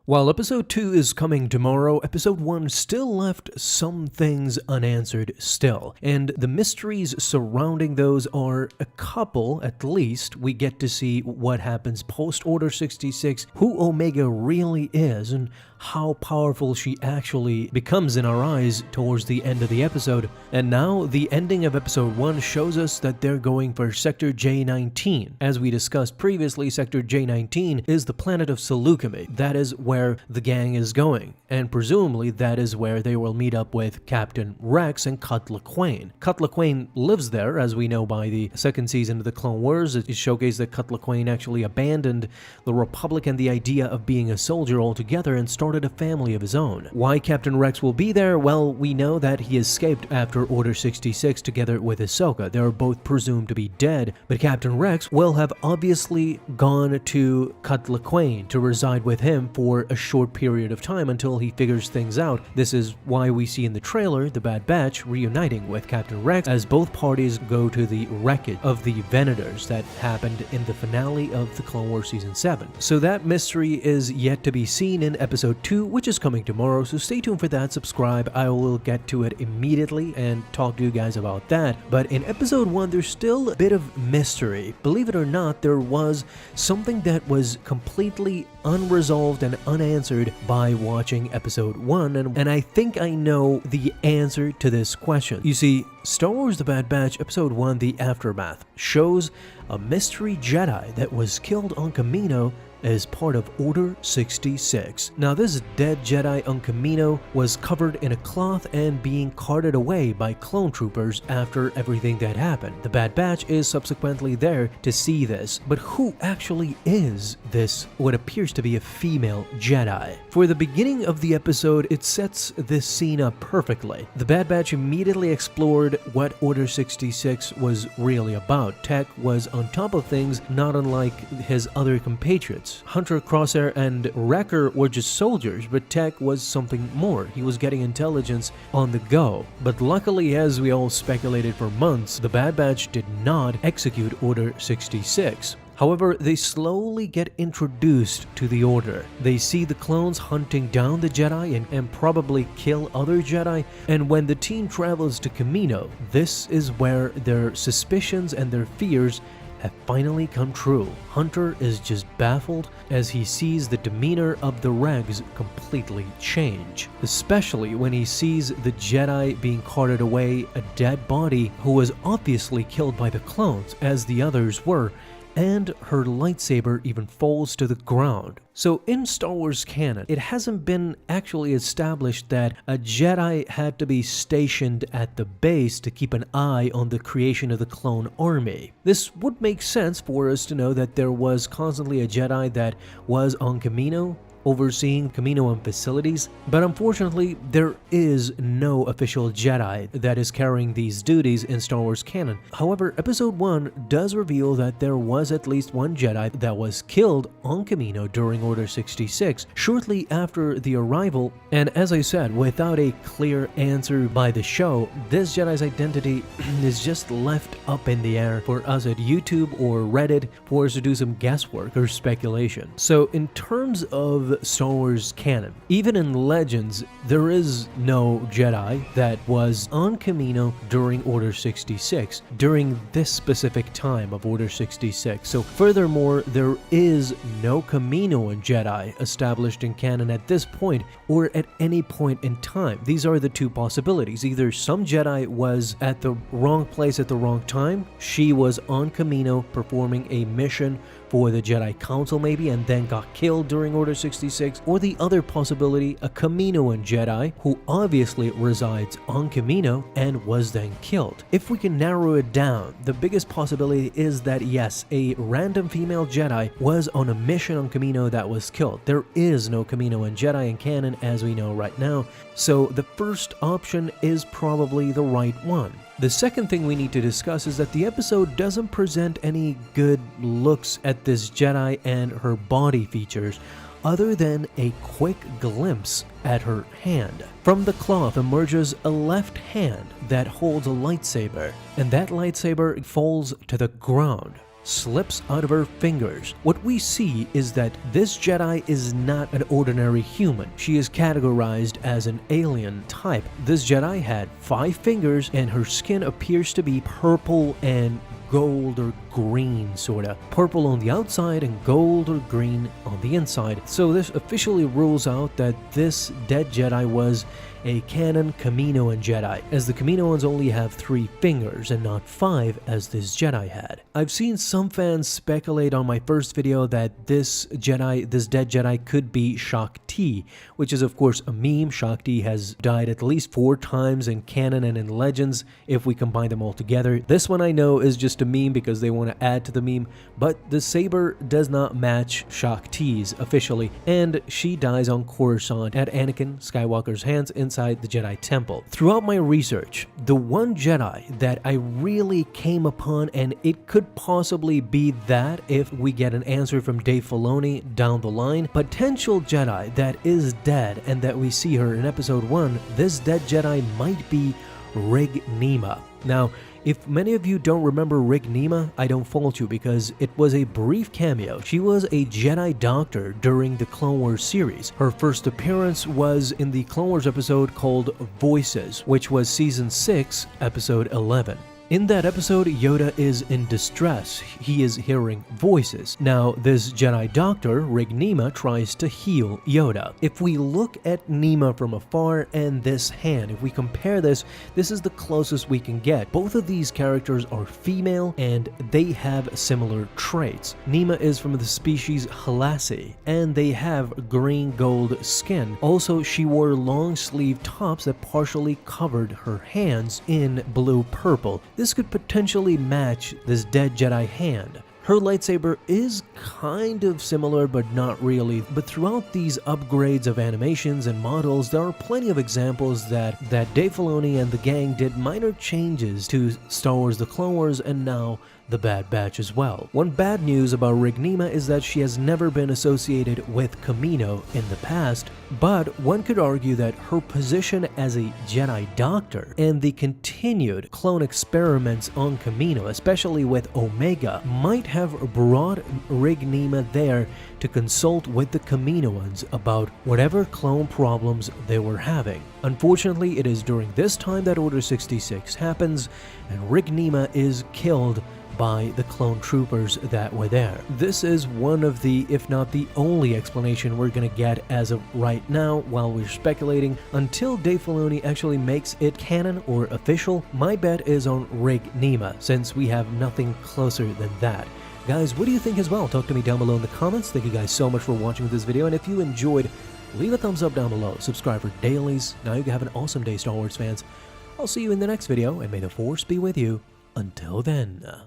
While Episode 2 is coming tomorrow, Episode 1 still left some things unanswered still, and the mysteries surrounding those are a couple at least. We get to see what happens post-Order 66, who Omega really is, and how powerful she actually becomes in our eyes towards the end of the episode. And now, the ending of Episode 1 shows us that they're going for Sector J19. As we discussed previously, Sector J19 is the planet of Seleucami. That is where the gang is going, and presumably that is where they will meet up with Captain Rex and Cut Lawquane. Cut Lawquane lives there, as we know by the second season of the Clone Wars. It showcased that Cut Lawquane actually abandoned the Republic and the idea of being a soldier altogether and started a family of his own. Why Captain Rex will be there? Well, we know that he escaped after Order 66 together with Ahsoka. They are both presumed to be dead, but Captain Rex will have obviously gone to Cut Lawquane to reside with him for a short period of time until he figures things out. This is why we see in the trailer the Bad Batch reuniting with Captain Rex as both parties go to the wreckage of the Venators that happened in the finale of the Clone Wars Season 7. So that mystery is yet to be seen in Episode 2, which is coming tomorrow, so stay tuned for that, subscribe. I will get to it immediately and talk to you guys about that. But in Episode 1, there's still a bit of mystery. Believe it or not, there was something that was completely unresolved and unanswered by watching Episode 1, and I think I know the answer to this question. You see, Star Wars The Bad Batch Episode 1 The Aftermath shows a mystery Jedi that was killed on Kamino as part of Order 66. Now, this dead Jedi on Kamino was covered in a cloth and being carted away by clone troopers after everything that happened. The Bad Batch is subsequently there to see this, but who actually is this, what appears to be a female Jedi? For the beginning of the episode, it sets this scene up perfectly. The Bad Batch immediately explored what Order 66 was really about. Tech was on top of things, not unlike his other compatriots. Hunter, Crosshair, and Wrecker were just soldiers, but Tech was something more. He was getting intelligence on the go. But luckily, as we all speculated for months, the Bad Batch did not execute Order 66. However, they slowly get introduced to the Order. They see the clones hunting down the Jedi and probably kill other Jedi, and when the team travels to Kamino, this is where their suspicions and their fears have finally come true. Hunter is just baffled as he sees the demeanor of the Regs completely change, especially when he sees the Jedi being carted away, a dead body who was obviously killed by the clones, as the others were, and her lightsaber even falls to the ground. So in Star Wars canon, it hasn't been actually established that a Jedi had to be stationed at the base to keep an eye on the creation of the clone army. This would make sense for us to know that there was constantly a Jedi that was on Kamino, overseeing Kamino and facilities, but unfortunately there is no official Jedi that is carrying these duties in Star Wars canon. However, Episode 1 does reveal that there was at least one Jedi that was killed on Kamino during Order 66, shortly after the arrival, and as I said, without a clear answer by the show, this Jedi's identity is just left up in the air for us at YouTube or Reddit for us to do some guesswork or speculation. So in terms of Star Wars canon, even in Legends, there is no Jedi that was on Kamino during Order 66, during this specific time of Order 66. So furthermore, there is no Kaminoan Jedi established in canon at this point or at any point in time. These are the two possibilities. Either some Jedi was at the wrong place at the wrong time, she was on Kamino performing a mission for the Jedi Council maybe, and then got killed during Order 66, or the other possibility, a Kaminoan Jedi who obviously resides on Kamino and was then killed. If we can narrow it down, the biggest possibility is that yes, a random female Jedi was on a mission on Kamino that was killed. There is no Kaminoan Jedi in canon as we know right now, so the first option is probably the right one. The second thing we need to discuss is that the episode doesn't present any good looks at this Jedi and her body features, other than a quick glimpse at her hand. From the cloth emerges a left hand that holds a lightsaber, and that lightsaber falls to the ground. slips out of her fingers. What we see is that this Jedi is not an ordinary human. She is categorized as an alien type. This Jedi had 5 fingers and her skin appears to be purple and gold or green, sorta. Purple on the outside and gold or green on the inside. So this officially rules out that this dead Jedi was a canon Kaminoan Jedi, as the Kaminoans only have 3 fingers and not 5 as this Jedi had. I've seen some fans speculate on my first video that this dead Jedi could be Shakti, which is of course a meme. Shakti has died at least 4 times in canon and in Legends if we combine them all together. This one I know is just a meme because they want to add to the meme, but the saber does not match Shakti's officially, and she dies on Coruscant at Anakin Skywalker's hands inside the Jedi Temple. Throughout my research, the one Jedi that I really came upon, and it could possibly be that if we get an answer from Dave Filoni down the line, potential Jedi that is dead and that we see her in episode 1, this dead Jedi might be Rig Nima. Now, if many of you don't remember Rig Nima, I don't fault you because it was a brief cameo. She was a Jedi doctor during the Clone Wars series. Her first appearance was in the Clone Wars episode called Voices, which was season 6, episode 11. In that episode, Yoda is in distress. He is hearing voices. Now, this Jedi doctor, Rig Nima, tries to heal Yoda. If we look at Nima from afar and this hand, if we compare this is the closest we can get. Both of these characters are female and they have similar traits. Nima is from the species Halassi and they have green-gold skin. Also, she wore long-sleeve tops that partially covered her hands in blue-purple. This could potentially match this dead Jedi hand. Her lightsaber is kind of similar, but not really. But throughout these upgrades of animations and models, there are plenty of examples that Dave Filoni and the gang did minor changes to Star Wars The Clone Wars and now The Bad Batch as well. One bad news about Rig Nima is that she has never been associated with Kamino in the past, but one could argue that her position as a Jedi doctor and the continued clone experiments on Kamino, especially with Omega, might have brought Rig Nima there to consult with the Kaminoans about whatever clone problems they were having. Unfortunately, it is during this time that Order 66 happens and Rig Nima is killed by the clone troopers that were there. This is one of the, if not the only explanation we're gonna get as of right now while we're speculating. Until Dave Filoni actually makes it canon or official, my bet is on Rig Nima, since we have nothing closer than that. Guys, what do you think as well? Talk to me down below in the comments. Thank you guys so much for watching this video, and if you enjoyed, leave a thumbs up down below. Subscribe for dailies. Now you can have an awesome day, Star Wars fans. I'll see you in the next video, and may the Force be with you. Until then.